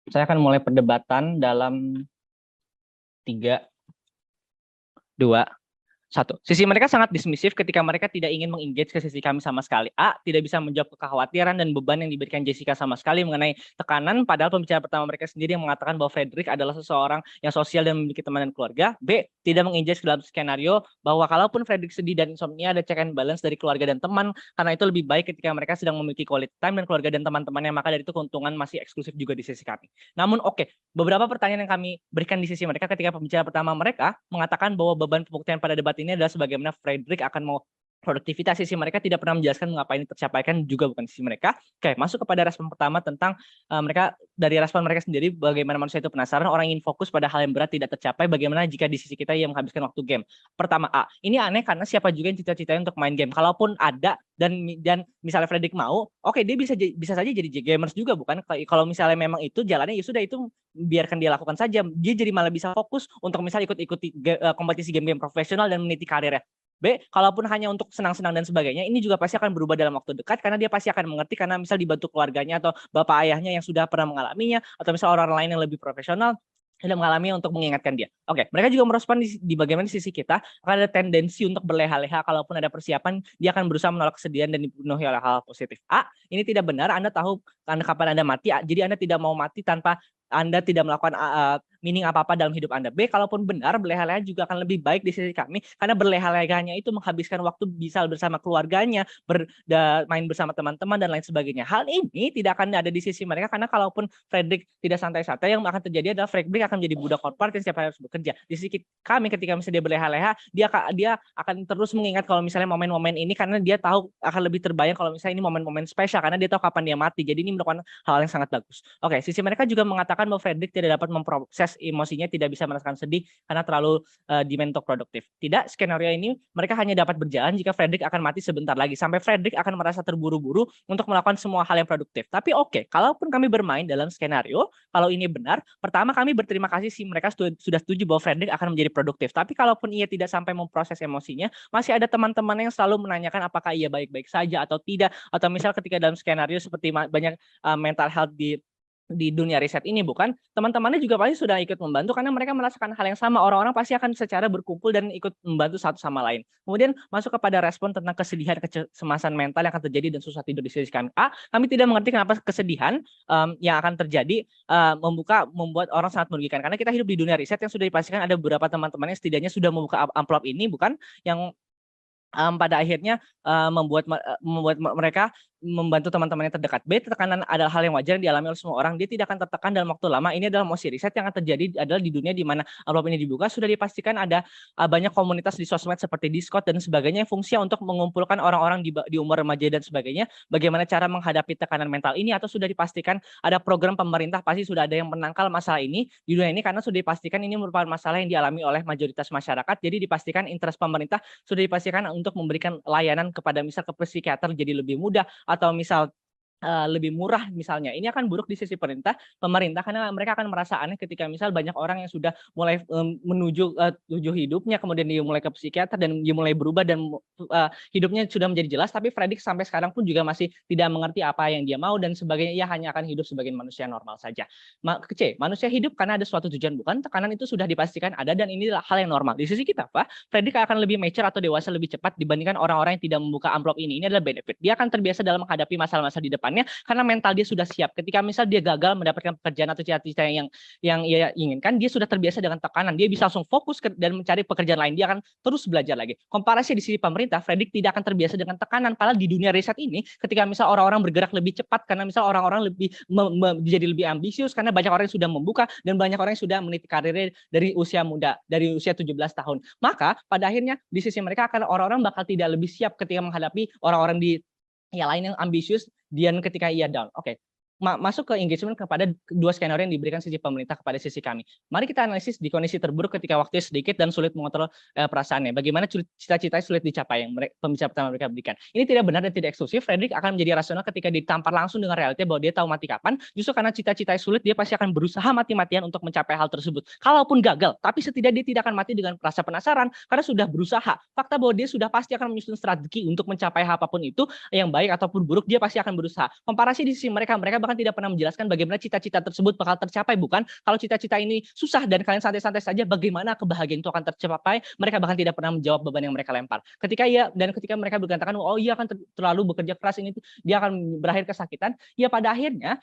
Saya akan mulai perdebatan dalam 3, 2, 1. Sisi mereka sangat dismisif ketika mereka tidak ingin mengengage ke sisi kami sama sekali. A, tidak bisa menjawab kekhawatiran dan beban yang diberikan Jessica sama sekali mengenai tekanan, padahal pembicara pertama mereka sendiri yang mengatakan bahwa Frederick adalah seseorang yang sosial dan memiliki teman dan keluarga. B, tidak mengengage dalam skenario bahwa kalaupun Frederick sedih dan insomnia, ada check and balance dari keluarga dan teman, karena itu lebih baik ketika mereka sedang memiliki quality time dan keluarga dan teman-temannya, maka dari itu keuntungan masih eksklusif juga di sisi kami. Namun beberapa pertanyaan yang kami berikan di sisi mereka ketika pembicara pertama mereka mengatakan bahwa beban pembuktian pada debat ini adalah sebagaimana Frederick akan mau produktivitas. Sisi mereka tidak pernah menjelaskan mengapa ini tercapaikan, juga bukan sisi mereka. Oke, masuk kepada respon pertama tentang mereka, dari respon mereka sendiri, bagaimana manusia itu penasaran, orang ingin fokus pada hal yang berat tidak tercapai, bagaimana jika di sisi kita yang menghabiskan waktu game. Pertama, A, ini aneh karena siapa juga yang cita-citanya untuk main game. Kalaupun ada dan misalnya Frederick mau, dia bisa saja jadi gamers juga, bukan? Kalau misalnya memang itu jalannya, ya sudah, itu biarkan dia lakukan saja. Dia jadi malah bisa fokus untuk misalnya ikut-ikuti kompetisi game-game profesional dan meniti karirnya. B, kalaupun hanya untuk senang-senang dan sebagainya, ini juga pasti akan berubah dalam waktu dekat karena dia pasti akan mengerti karena misal dibantu keluarganya atau bapak ayahnya yang sudah pernah mengalaminya, atau misal orang lain yang lebih profesional sudah mengalami untuk mengingatkan dia. Mereka juga merespon di bagaimana sisi kita akan ada tendensi untuk berleha-leha, kalaupun ada persiapan dia akan berusaha menolak kesedihan dan dipenuhi oleh hal positif. A, ini tidak benar, Anda tahu kapan Anda mati, jadi Anda tidak mau mati tanpa Anda tidak melakukan meaning apa-apa dalam hidup Anda. B, kalaupun benar, berleha-leha juga akan lebih baik di sisi kami, karena berleha-lehanya itu menghabiskan waktu bisa bersama keluarganya, main bersama teman-teman, dan lain sebagainya. Hal ini tidak akan ada di sisi mereka, karena kalaupun Frederick tidak santai-santai, yang akan terjadi adalah Frederick akan menjadi budak korporat yang setiap hari harus bekerja. Di sisi kami, ketika misalnya dia berleha-leha, dia akan terus mengingat kalau misalnya momen-momen ini, karena dia tahu akan lebih terbayang kalau misalnya ini momen-momen spesial, karena dia tahu kapan dia mati. Jadi ini merupakan hal yang sangat bagus. Sisi mereka juga mengatakan bahwa Frederick tidak dapat memproses emosinya, tidak bisa merasakan sedih karena terlalu dimentok produktif. Tidak, skenario ini mereka hanya dapat berjalan jika Frederick akan mati sebentar lagi, sampai Frederick akan merasa terburu-buru untuk melakukan semua hal yang produktif. Tapi kalaupun kami bermain dalam skenario, kalau ini benar, pertama kami berterima kasih sih mereka sudah setuju bahwa Frederick akan menjadi produktif. Tapi kalaupun ia tidak sampai memproses emosinya, masih ada teman-teman yang selalu menanyakan apakah ia baik-baik saja atau tidak, atau misal ketika dalam skenario seperti banyak mental health di dunia riset ini, bukan, teman-temannya juga pasti sudah ikut membantu karena mereka merasakan hal yang sama. Orang-orang pasti akan secara berkumpul dan ikut membantu satu sama lain. Kemudian masuk kepada respon tentang kesedihan, kecemasan mental yang akan terjadi dan susah tidur di sisi kami. A, kami tidak mengerti kenapa kesedihan yang akan terjadi membuat orang sangat merugikan, karena kita hidup di dunia riset yang sudah dipastikan ada beberapa teman-teman yang setidaknya sudah membuka amplop ini, bukan, yang pada akhirnya membuat mereka membantu teman-teman yang terdekat. B, tekanan adalah hal yang wajar yang dialami oleh semua orang. Dia tidak akan tertekan dalam waktu lama. Ini adalah mosi riset yang akan terjadi adalah di dunia di mana amplop ini dibuka, sudah dipastikan ada banyak komunitas di sosmed seperti Discord dan sebagainya yang fungsinya untuk mengumpulkan orang-orang di umur remaja dan sebagainya, bagaimana cara menghadapi tekanan mental ini, atau sudah dipastikan ada program pemerintah, pasti sudah ada yang menangkal masalah ini di dunia ini, karena sudah dipastikan ini merupakan masalah yang dialami oleh mayoritas masyarakat. Jadi dipastikan interest pemerintah sudah dipastikan untuk memberikan layanan kepada misal ke psikiater jadi lebih mudah, atau misal lebih murah misalnya. Ini akan buruk di sisi pemerintah karena mereka akan merasa aneh ketika misal banyak orang yang sudah mulai menuju tujuh hidupnya, kemudian dia mulai ke psikiater dan dia mulai berubah dan hidupnya sudah menjadi jelas, tapi Frederick sampai sekarang pun juga masih tidak mengerti apa yang dia mau dan sebagainya. Ia hanya akan hidup sebagai manusia normal saja. C, manusia hidup karena ada suatu tujuan, bukan, tekanan itu sudah dipastikan ada dan ini adalah hal yang normal. Di sisi kita, Pak, Frederick akan lebih mature atau dewasa lebih cepat dibandingkan orang-orang yang tidak membuka amplop ini. Ini adalah benefit. Dia akan terbiasa dalam menghadapi masalah-masalah di depannya karena mental dia sudah siap. Ketika misal dia gagal mendapatkan pekerjaan atau cita-cita yang ia inginkan, dia sudah terbiasa dengan tekanan. Dia bisa langsung fokus dan mencari pekerjaan lain. Dia akan terus belajar lagi. Komparasi di sisi pemerintah, Frederick tidak akan terbiasa dengan tekanan. Padahal di dunia riset ini, ketika misal orang-orang bergerak lebih cepat karena misal orang-orang lebih jadi lebih ambisius karena banyak orang yang sudah membuka dan banyak orang yang sudah meniti karirnya dari usia muda, dari usia 17 tahun. Maka pada akhirnya di sisi mereka akan orang-orang bakal tidak lebih siap ketika menghadapi orang-orang yang lain yang ambisius dan ketika ia down. Masuk ke engagement kepada dua skenario yang diberikan sisi pemerintah kepada sisi kami. Mari kita analisis di kondisi terburuk ketika waktunya sedikit dan sulit mengontrol perasaannya. Bagaimana cita-cita sulit dicapai yang pembicara pertama mereka berikan. Ini tidak benar dan tidak eksklusif. Frederick akan menjadi rasional ketika ditampar langsung dengan realita bahwa dia tahu mati kapan. Justru karena cita-cita sulit, dia pasti akan berusaha mati-matian untuk mencapai hal tersebut. Kalaupun gagal, tapi setidaknya dia tidak akan mati dengan rasa penasaran karena sudah berusaha. Fakta bahwa dia sudah pasti akan menyusun strategi untuk mencapai apapun itu, yang baik ataupun buruk, dia pasti akan berusaha. Komparasi di sisi mereka bahkan tidak pernah menjelaskan bagaimana cita-cita tersebut bakal tercapai, bukan? Kalau cita-cita ini susah dan kalian santai-santai saja, bagaimana kebahagiaan itu akan tercapai? Mereka bahkan tidak pernah menjawab beban yang mereka lempar. Ketika mereka berkatakan, oh iya kan terlalu bekerja keras ini dia akan berakhir kesakitan. Ya pada akhirnya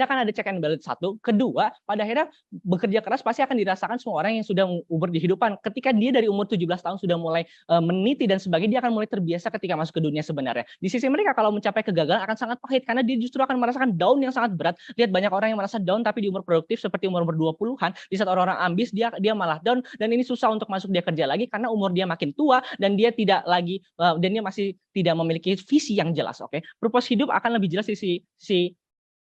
kan ada check and balance satu, kedua pada akhirnya bekerja keras pasti akan dirasakan semua orang yang sudah umur di kehidupan. Ketika dia dari umur 17 tahun sudah mulai meniti dan sebagainya, dia akan mulai terbiasa ketika masuk ke dunia sebenarnya. Di sisi mereka kalau mencapai kegagalan akan sangat pahit karena dia justru akan merasakan down yang sangat berat. Lihat banyak orang yang merasa down tapi di umur produktif seperti umur 20-an, di saat orang-orang ambis dia malah down dan ini susah untuk masuk dia kerja lagi karena umur dia makin tua dan dia tidak lagi dan dia masih tidak memiliki visi yang jelas, oke. Purpose hidup akan lebih jelas di sisi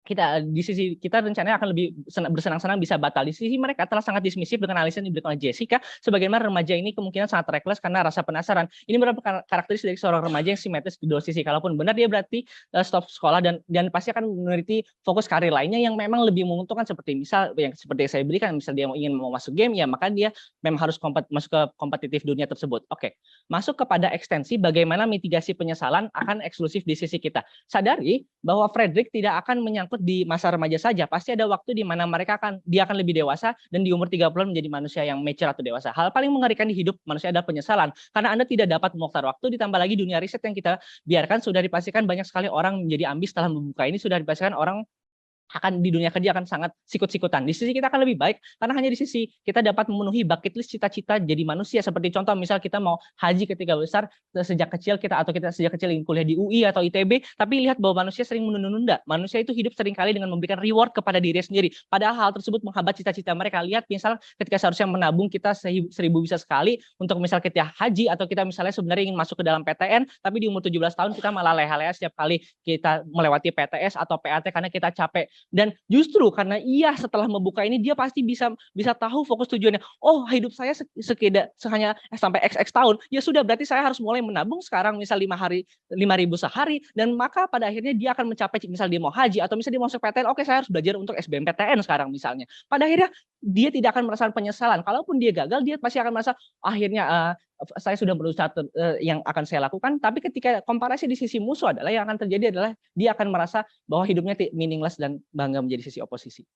kita rencananya akan lebih bersenang-senang bisa batal. Di sisi mereka telah sangat dismisif dengan alasan yang diberikan oleh Jessica, sebagaimana remaja ini kemungkinan sangat reckless karena rasa penasaran. Ini merupakan karakteristik dari seorang remaja yang simetris di dua sisi. Kalaupun benar dia berarti stop sekolah dan pasti akan meneliti fokus karir lainnya yang memang lebih menguntungkan, seperti misal yang seperti saya berikan, misal dia ingin mau masuk game ya maka dia memang harus masuk ke kompetitif dunia tersebut. Oke. Masuk kepada ekstensi bagaimana mitigasi penyesalan akan eksklusif di sisi kita. Sadari bahwa Frederick tidak akan menyangkut di masa remaja saja, pasti ada waktu di mana dia akan lebih dewasa dan di umur 30-an menjadi manusia yang mature atau dewasa. Hal paling mengerikan di hidup manusia adalah penyesalan karena Anda tidak dapat memutar waktu, ditambah lagi dunia riset yang kita biarkan sudah dipastikan banyak sekali orang menjadi ambis setelah membuka ini, sudah dipastikan orang akan di dunia kerja akan sangat sikut-sikutan. Di sisi kita akan lebih baik karena hanya di sisi kita dapat memenuhi bucket list cita-cita jadi manusia. Seperti contoh misal kita mau haji ketika besar sejak kecil kita sejak kecil ingin kuliah di UI atau ITB, tapi lihat bahwa manusia sering menunda-nunda. Manusia itu hidup seringkali dengan memberikan reward kepada diri sendiri. Padahal hal tersebut menghambat cita-cita mereka. Lihat misal ketika seharusnya menabung kita 1.000 bisa sekali untuk misal kita haji atau kita misalnya sebenarnya ingin masuk ke dalam PTN, tapi di umur 17 tahun kita malah leha-leha setiap kali kita melewati PTS atau PAT karena kita capek. Dan justru karena setelah membuka ini dia pasti bisa tahu fokus tujuannya. Oh, hidup saya hanya sampai XX tahun. Ya sudah, berarti saya harus mulai menabung sekarang misal 5.000 sehari dan maka pada akhirnya dia akan mencapai misal dia mau haji atau misal dia mau masuk PTN, oke saya harus belajar untuk SBMPTN sekarang misalnya. Pada akhirnya dia tidak akan merasakan penyesalan. Kalaupun dia gagal, dia pasti akan merasa akhirnya saya sudah berusaha yang akan saya lakukan, tapi ketika komparasi di sisi musuh adalah yang akan terjadi adalah dia akan merasa bahwa hidupnya meaningless dan bangga menjadi sisi oposisi.